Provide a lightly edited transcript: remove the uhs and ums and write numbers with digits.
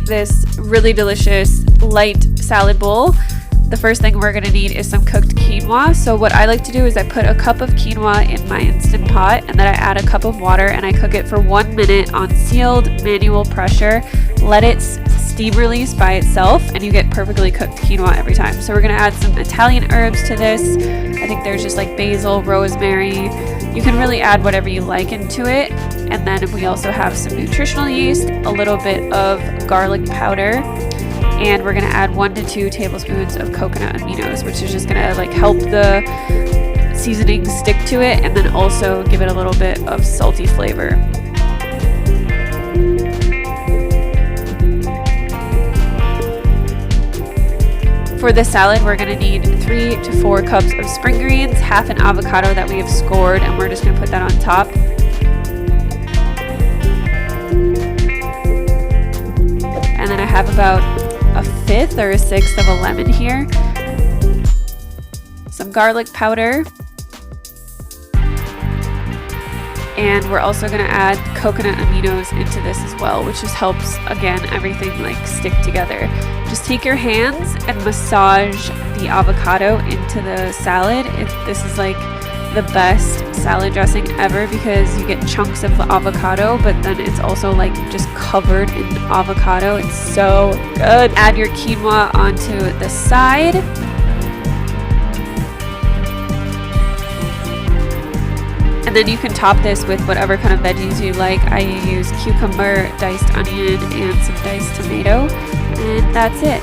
this really delicious light salad bowl, the first thing we're gonna need is some cooked quinoa. So what I like to do is I put a cup of quinoa in my Instant Pot, and then I add a cup of water and I cook it for 1 minute on sealed manual pressure. Let it steam release by itself, and you get perfectly cooked quinoa every time. So we're gonna add some Italian herbs to this. I think there's just like basil, rosemary. You can really add whatever you like into it. And then we also have some nutritional yeast, a little bit of garlic powder, and we're gonna add 1 to 2 tablespoons of coconut aminos, which is just gonna like help the seasoning stick to it and then also give it a little bit of salty flavor. For the salad, we're gonna need 3 to 4 cups of spring greens, half an avocado that we have scored, and we're just gonna put that on top. And then I have about a 1/5 or a 1/6 of a lemon here, some garlic powder, and we're also going to add coconut aminos into this as well, which just helps, again, everything like stick together. Just take your hands and massage the avocado into the salad. This is like the best salad dressing ever because you get chunks of the avocado, but then it's also like just covered in avocado. It's so good. Add your quinoa onto the side. And then you can top this with whatever kind of veggies you like. I use cucumber, diced onion, and some diced tomato, and that's it.